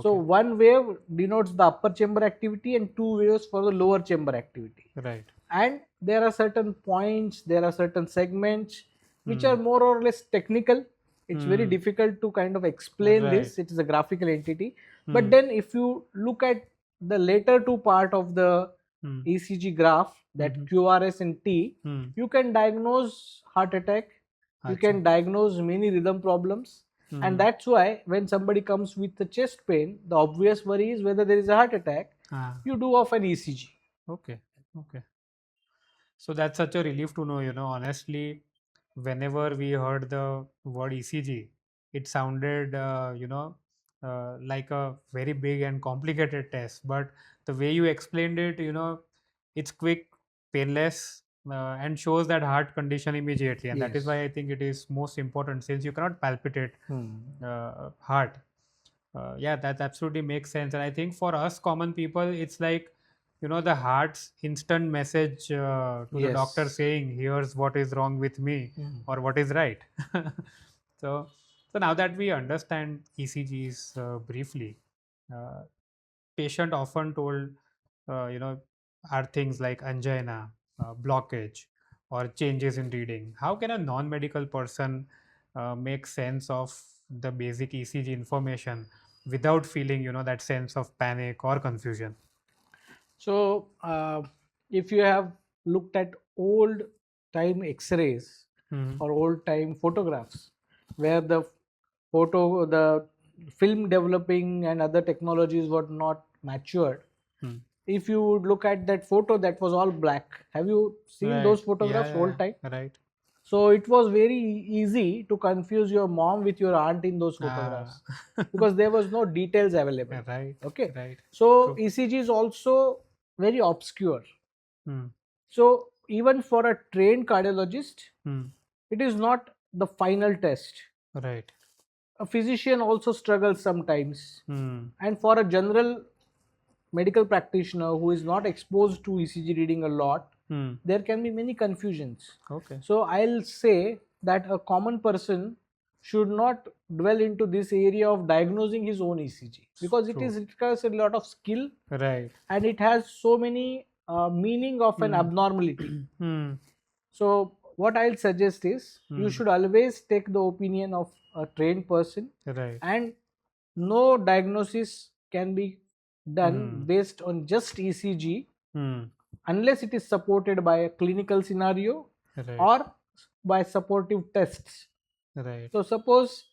So one wave denotes the upper chamber activity and 2 waves for the lower chamber activity.
Right.
And there are certain points, there are certain segments which are more or less technical. It's very difficult to kind of explain this. It is a graphical entity. But then if you look at the later two part of the ECG graph, that QRS and T, you can diagnose heart attack, you can diagnose many rhythm problems. And that's why when somebody comes with the chest pain, the obvious worry is whether there is a heart attack. You do of an ECG.
Okay. Okay. So that's such a relief to know, honestly, whenever we heard the word ECG, it sounded, like a very big and complicated test. But the way you explained it, it's quick, painless, and shows that heart condition immediately. And that is
Yes.
why I think it is most important since you cannot palpitate heart. Yeah, that absolutely makes sense. And I think for us common people, it's like, the heart's instant message to the
Yes.
doctor saying, here's what is wrong with me or what is right. So, so now that we understand ECGs briefly, uh, patient often told, are things like angina, blockage, or changes in reading. How can a non-medical person make sense of the basic ECG information without feeling, that sense of panic or confusion?
So, if you have looked at old time X-rays or old time photographs, where the film developing and other technologies were not matured, if you would look at that photo, that was all black. Have you seen
Right.
those photographs
Yeah,
old time?
Right.
So it was very easy to confuse your mom with your aunt in those photographs because there was no details available.
Right.
Okay.
Right.
So
True.
ECG is also very obscure.
Hmm.
So even for a trained cardiologist,
Hmm.
it is not the final test.
Right.
a physician also struggles sometimes.
Hmm.
And for a general medical practitioner who is not exposed to ECG reading a lot,
Hmm.
there can be many confusions.
Okay.
So I'll say that a common person should not dwell into this area of diagnosing his own ECG, because it
True.
requires a lot of skill,
Right.
and it has so many meaning of an
Hmm.
abnormality.
Hmm.
So what I'll suggest is you should always take the opinion of a trained person,
Right.
and no diagnosis can be done
Hmm.
based on just ECG
Hmm.
unless it is supported by a clinical scenario
Right.
or by supportive tests.
Right.
So suppose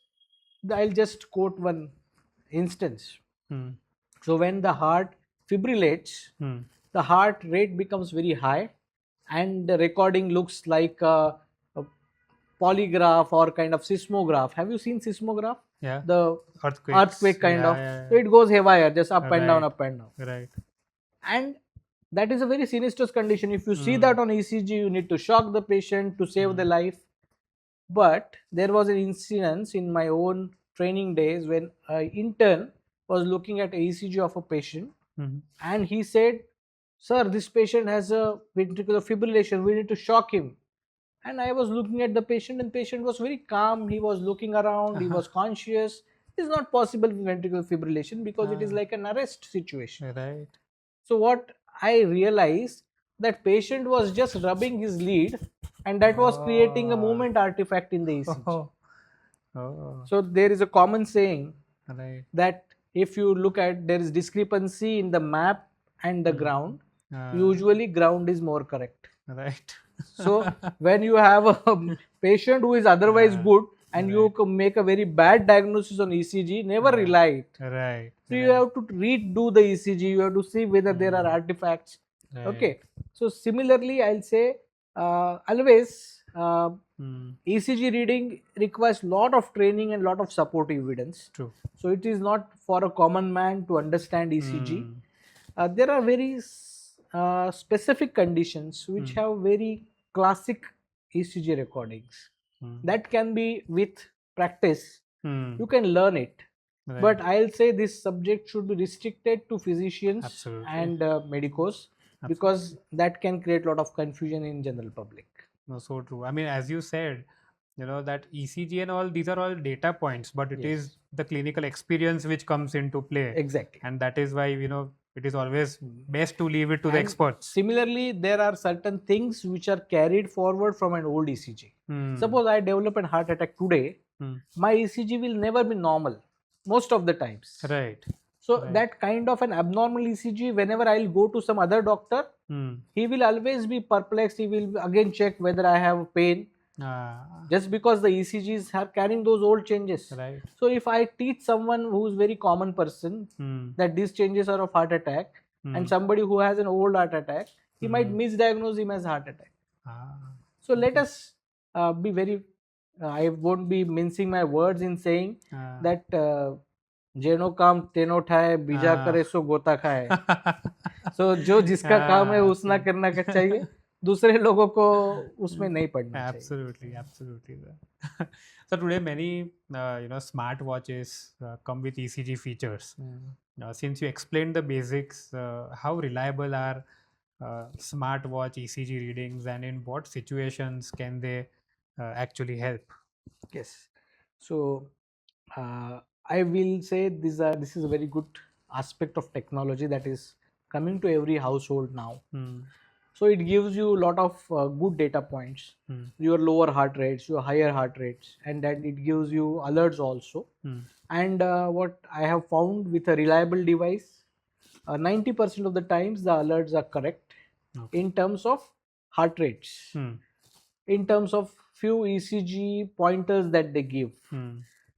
I'll just quote one instance.
Hmm.
So when the heart fibrillates,
Hmm.
the heart rate becomes very high, and the recording looks like a polygraph or kind of seismograph. Have you seen seismograph?
Yeah.
The
Earthquakes.
earthquake kind
Yeah.
of.
Yeah.
So it goes haywire, just up and down,
Right.
up and down.
Right.
And that is a very sinister condition. If you see
Hmm.
that on ECG, you need to shock the patient to save the life. But there was an incident in my own training days when an intern was looking at ECG of a patient,
Hmm.
and he said, "Sir, this patient has a ventricular fibrillation. We need to shock him." And I was looking at the patient, and patient was very calm. He was looking around. He was conscious. It is not possible with ventricular fibrillation because it is like an arrest situation.
Right.
So what I realized, that patient was just rubbing his lead, and that was creating a movement artifact in the ECG.
Oh. Oh.
So there is a common saying
Right.
that if you look at, there is discrepancy in the map and the ground, usually ground is more correct.
Right.
So when you have a patient who is otherwise good and you make a very bad diagnosis on ECG, never rely it.
Right.
So you have to redo the ECG. You have to see whether there are artifacts.
Right.
Okay. So similarly, I'll say always
Hmm.
ECG reading requires lot of training and lot of supportive evidence.
True.
So it is not for a common man to understand ECG.
Hmm.
There are very specific conditions which have very classic ECG recordings. That can be with practice.
Hmm.
You can learn it.
Right.
But I'll say this subject should be restricted to physicians
Absolutely.
and medicos, because that can create a lot of confusion in general public.
No, so true. I mean, as you said, that ECG and all, these are all data points, but it is the clinical experience which comes into play.
Exactly.
And that is why, it is always best to leave it to the
And
experts.
Similarly, there are certain things which are carried forward from an old ECG. Suppose I develop a heart attack today, my ECG will never be normal most of the times.
Right.
So that kind of an abnormal ECG, whenever I'll go to some other doctor, he will always be perplexed. He will again check whether I have pain, just because the ECGs are carrying those old changes.
Right.
So if I teach someone who is very common person that these changes are of heart attack, and somebody who has an old heart attack, he might misdiagnose him as heart attack. So let us be very, I won't be mincing my words in saying that जेनो काम तेनो ठाए बीजा करे सो गोता खाए. So जो जिसका काम है उतना करना चाहिए, दूसरे लोगों को उसमें नहीं पड़ना चाहिए.
Absolutely, absolutely. So today many smart watches come with ECG features. Since you explained the basics, how reliable are smartwatch ECG readings, and in what situations can they actually help?
Yes. So I will say this is a very good aspect of technology that is coming to every household now. So it gives you a lot of good data points, your lower heart rates, your higher heart rates, and that it gives you alerts also. And what I have found with a reliable device, 90% of the times the alerts are correct in terms of heart rates, in terms of few ECG pointers that they give.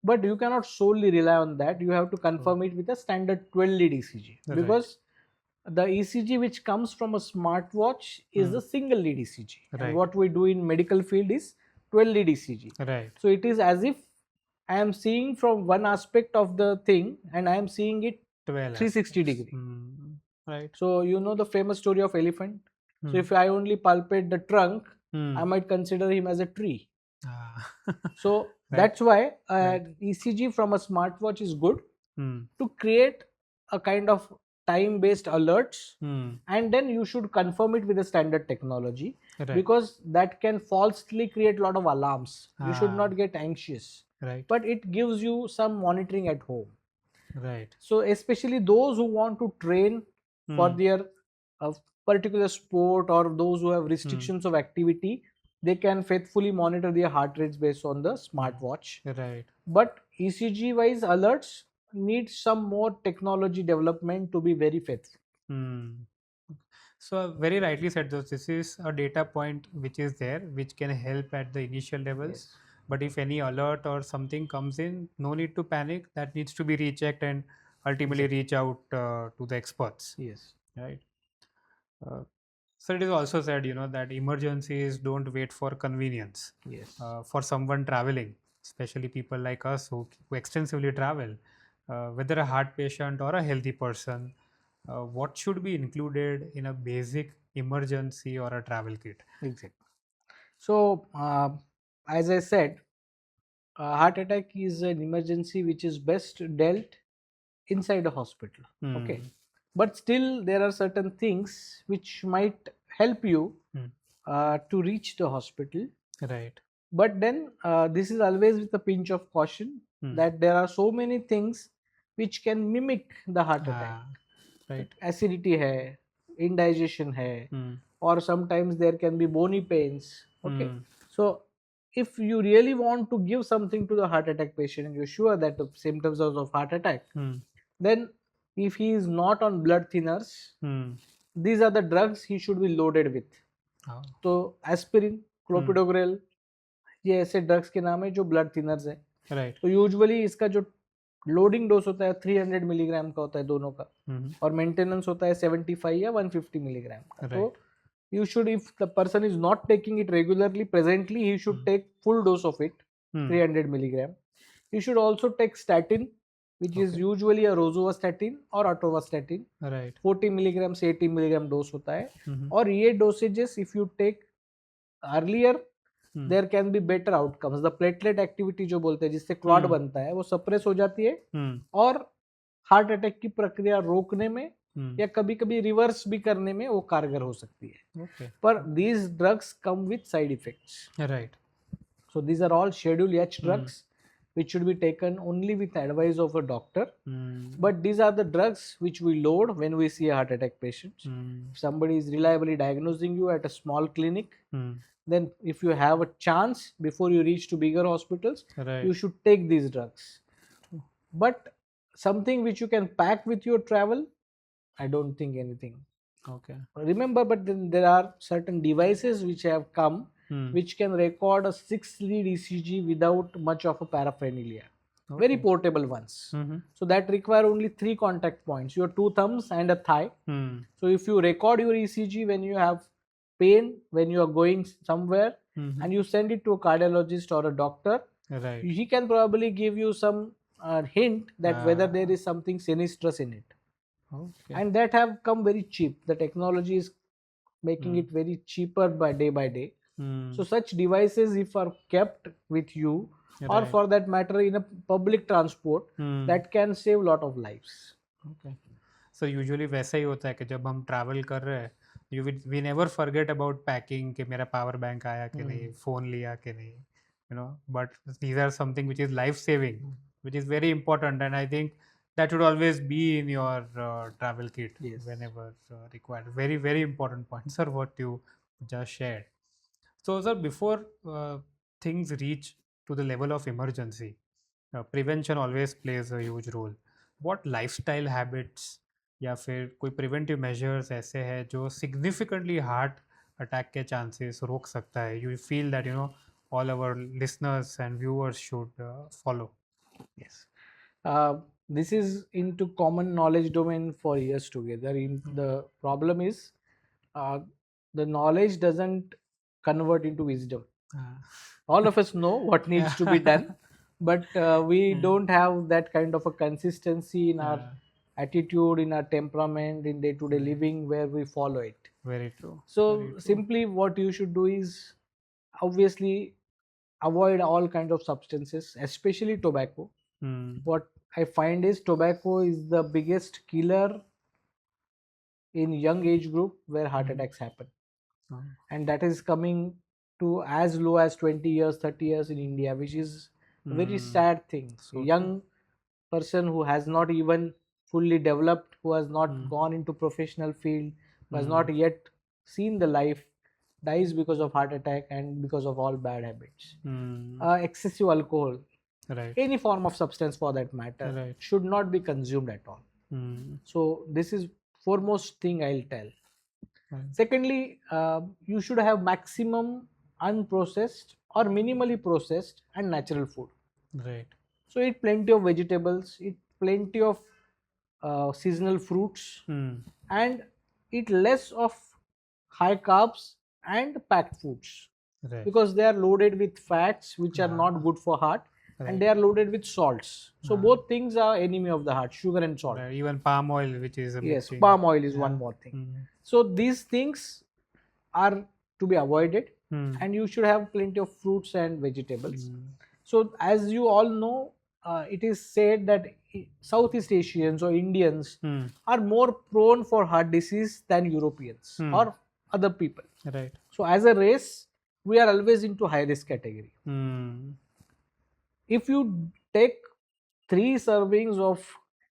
But you cannot solely rely on that. You have to confirm it with a standard 12 lead ECG, because the ECG which comes from a smartwatch is a single lead ECG. And what we do in medical field is 12 lead ECG.
Right.
So it is as if I am seeing from one aspect of the thing and I am seeing it 360 degree.
Right.
So you know the famous story of elephant. So if I only palpate the trunk, I might consider him as a tree. So That's why
Right.
ECG from a smartwatch is good
Hmm.
to create a kind of time based alerts,
Hmm.
and then you should confirm it with the standard technology,
Right.
because that can falsely create a lot of alarms. You should
Ah.
not get anxious,
Right.
but it gives you some monitoring at home.
Right.
So especially those who want to train for
Hmm.
their uh, particular sport, or those who have
Hmm.
restrictions of activity, they can faithfully monitor their heart rates based on the smartwatch.
Right.
But ECG wise alerts need some more technology development to be very faithful.
Hmm. So very rightly said, those this is a data point which is there, which can help at the initial levels.
Yes.
But if any alert or something comes in, no need to panic. That needs to be rechecked and ultimately
Exactly.
reach out to the experts,
Yes.
right? Uh, so it is also said, that emergencies don't wait for convenience.
Yes.
For someone traveling, especially people like us who extensively travel, whether a heart patient or a healthy person, what should be included in a basic emergency or a travel kit?
Exactly. So, as I said, heart attack is an emergency which is best dealt inside a hospital. Okay.
Hmm.
But still, there are certain things which might help you
Hmm.
to reach the hospital.
Right.
But then, this is always with a pinch of caution,
Hmm.
that there are so many things which can mimic the heart attack.
Ah, right.
Acidity hai, indigestion hai,
Hmm.
or sometimes there can be bony pains. Okay.
Hmm.
So if you really want to give something to the heart attack patient and you're sure that the symptoms are of heart attack,
Hmm.
then if he is not on blood thinners,
Hmm.
these are the drugs he should be loaded with.
Oh.
तो aspirin,
Hmm.
Clopidogrel, ये ऐसे drugs के नाम है जो blood thinners है.
Right.
तो usually इसका जो लोडिंग डोज होता है 300 मिलीग्राम का होता है दोनों का,
Hmm.
और मेंटेनेंस होता है 75 या 150 मिलीग्राम का. तो
Right.
you should, if the person is not taking it regularly, presently he should
Hmm.
take full dose of it,
Hmm.
300 milligram. He should also take statin, which is
Okay.
usually a rosuvastatin or atorvastatin.
Right.
40 milligram से 80 milligram dose होता है.
Hmm.
और ये डोसेजेस if you take earlier,
Hmm.
there can be better outcomes. The platelet activity जो बोलते हैं जिससे clot
Hmm.
बनता है वो सप्रेस हो जाती है,
Hmm.
और हार्ट अटैक की प्रक्रिया रोकने में
Hmm.
या कभी कभी रिवर्स भी करने में वो कारगर हो सकती है.
Okay.
पर these drugs come with side effects.
Right.
So these are all Schedule H
Hmm.
drugs which should be taken only with advice of a doctor.
Hmm.
But these are the drugs which we load when we see a heart attack patient.
Hmm.
If somebody is reliably diagnosing you at a small clinic,
Hmm.
then if you have a chance before you reach to bigger hospitals,
Right.
you should take these drugs. But something which you can pack with your travel, I don't think anything.
Okay.
Remember, but then there are certain devices which have come
Hmm.
which can record a 6 lead ECG without much of a paraphernalia. Very
Okay.
portable ones.
Mm-hmm.
So that require only 3 contact points, your 2 thumbs and a thigh.
Hmm.
So if you record your ECG when you have pain, when you are going somewhere,
Mhm.
and you send it to a cardiologist or a doctor,
Right.
he can probably give you some hint that whether there
Ah.
is something sinistrous in it.
Okay.
And that have come very cheap. The technology is making
Hmm.
it very cheaper by day.
Hmm.
So such devices, if are kept with you, or
Right.
for that matter in a public transport,
Hmm.
that can save lot of lives.
Okay. So usually वैसा ही होता है कि जब हम travel कर रहे हैं, we never forget about packing कि मेरा पावर बैंक आया कि नहीं, फ़ोन लिया कि नहीं, but these are something which is life saving, which is very important, and I think that should always be in your travel kit
Yes.
whenever required. Very, very important point, sir, what you just shared. So, sir, before things reach to the level of emergency, prevention always plays a huge role. What lifestyle habits या फिर कोई preventive measures ऐसे हैं जो significantly heart attack के chances रोक सकता है, you feel that all our listeners and viewers should follow?
Yes. This is into common knowledge domain for years together. The problem is, uh, the knowledge doesn't convert into wisdom.
Uh,
All of us know what needs to be done, but we
Yeah.
don't have that kind of a consistency in our
Yeah.
attitude, in our temperament, in day to day
Right.
living, where we follow it.
Very true.
So
Very true.
simply what you should do is, obviously, avoid all kinds of substances, especially tobacco. What I find is tobacco is the biggest killer in young age group where heart attacks happen, and that is coming to as low as 20 years, 30 years in India, which is a very sad thing.
So
A young person who has not even fully developed, who has not gone into professional field, who has not yet seen the life, dies because of heart attack and because of all bad habits. Excessive alcohol,
right.
any form of substance for that matter,
Right.
should not be consumed at all. So this is foremost thing I'll tell.
Right.
Secondly, you should have maximum unprocessed or minimally processed and natural food.
Right.
So eat plenty of vegetables, eat plenty of seasonal fruits, and eat less of high carbs and packed foods,
Right.
because they are loaded with fats which are not good for heart, and they are loaded with salts. So both things are enemy of the heart, sugar and salt.
Right. Even palm oil, which is a big
Yes,
thing.
palm oil is one more thing. So these things are to be avoided, and you should have plenty of fruits and vegetables. So as you all know, it is said that Southeast Asians or Indians are more prone for heart disease than Europeans or other people.
Right.
So as a race, we are always into high risk category. If you take 3 servings of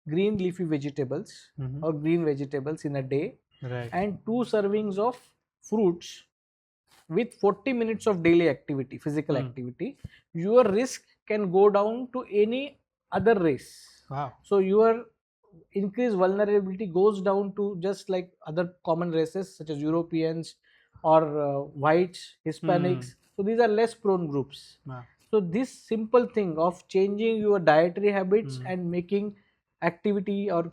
green leafy vegetables or green vegetables in a day,
Right.
and 2 servings of fruits with 40 minutes of daily activity, physical activity, your risk can go down to any other race.
Wow.
So your increased vulnerability goes down to just like other common races such as Europeans or whites, Hispanics. So these are less prone groups.
Wow.
So this simple thing of changing your dietary habits and making activity or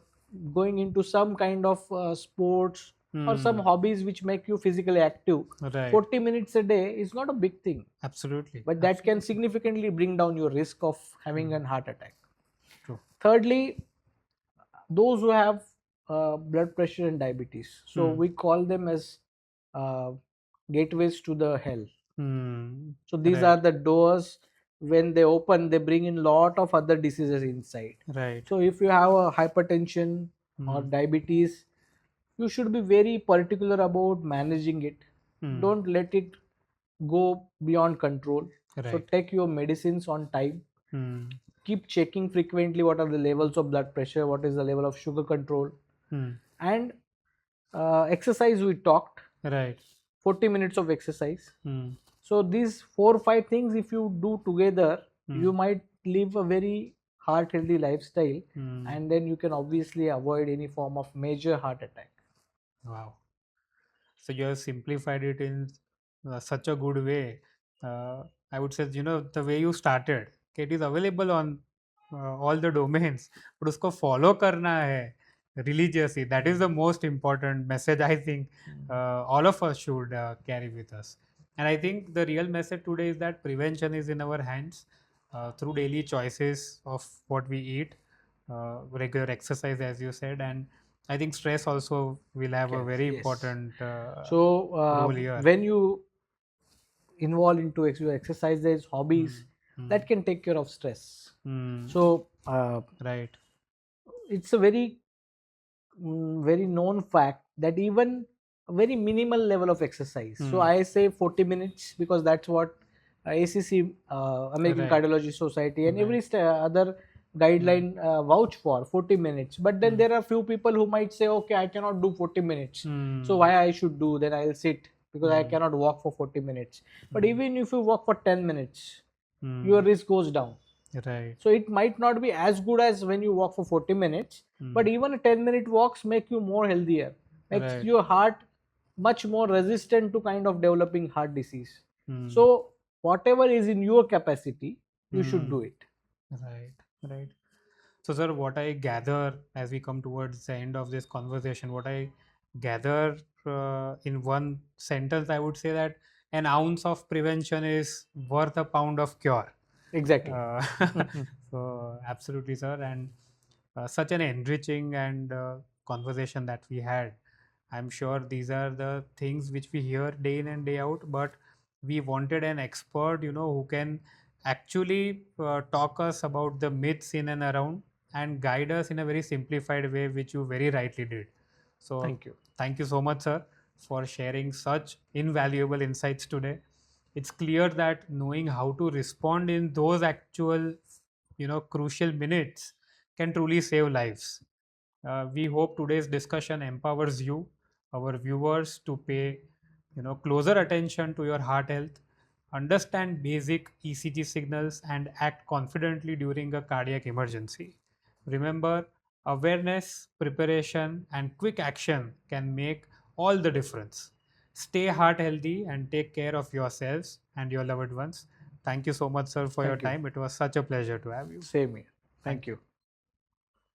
going into some kind of sports or some hobbies which make you physically active,
Right.
40 minutes a day is not a big thing,
Absolutely.
but that can significantly bring down your risk of having a heart attack.
True.
Thirdly, those who have blood pressure and diabetes, so we call them as uh, gateways to the hell. So these are the doors. When they open, they bring in lot of other diseases inside.
Right.
So if you have a hypertension or diabetes, you should be very particular about managing it. Don't let it go beyond control. So
Right.
take your medicines on time. Keep checking frequently what are the levels of blood pressure, what is the level of sugar control, and exercise we talked.
Right.
40 minutes of exercise. So these 4 or 5 things if you do together, you might live a very heart healthy lifestyle, and then you can obviously avoid any form of major heart attack.
Wow. So you have simplified it in such a good way. I would say, the way you started, it is available on all the domains, but usko follow karna hai religiously. That is the most important message I think all of us should carry with us. And I think the real message today is that prevention is in our hands through daily choices of what we eat, regular exercise, as you said, and I think stress also will have a very
Yes.
important
So
role here.
when you involve into your exercises, hobbies, that can take care of stress. So
Right.
it's a very known fact that even a very minimal level of exercise. So I say 40 minutes because that's what ACC, American
Right.
Cardiologist Society, and every other guideline vouch for 40 minutes. But then there are few people who might say, okay, I cannot do 40 minutes. So why I should do? Then I'll sit because I cannot walk for 40 minutes. But even if you walk for 10 minutes, your risk goes down.
Right.
So it might not be as good as when you walk for 40 minutes, but even a 10-minute walks make you more healthier, makes
Right.
your heart much more resistant to kind of developing heart disease. So whatever is in your capacity, you should do it.
Right. Right. So, sir, what I gather as we come towards the end of this conversation, what I gather in one sentence, I would say that an ounce of prevention is worth a pound of cure.
Exactly.
So, absolutely, sir. And such an enriching and conversation that we had. I'm sure these are the things which we hear day in and day out, but We wanted an expert, who can actually talk us about the myths in and around and guide us in a very simplified way, which you very rightly did. So
Thank you.
thank you so much, sir, for sharing such invaluable insights today. It's clear that knowing how to respond in those actual, crucial minutes can truly save lives. We hope today's discussion empowers you, our viewers, to pay closer attention to your heart health, understand basic ECG signals, and act confidently during a cardiac emergency. Remember, awareness, preparation, and quick action can make all the difference. Stay heart healthy and take care of yourselves and your loved ones. Thank you so much, sir, for your
Thank you.
time. It was such a pleasure to have you.
Same here.
Thank
Thank
you.
you.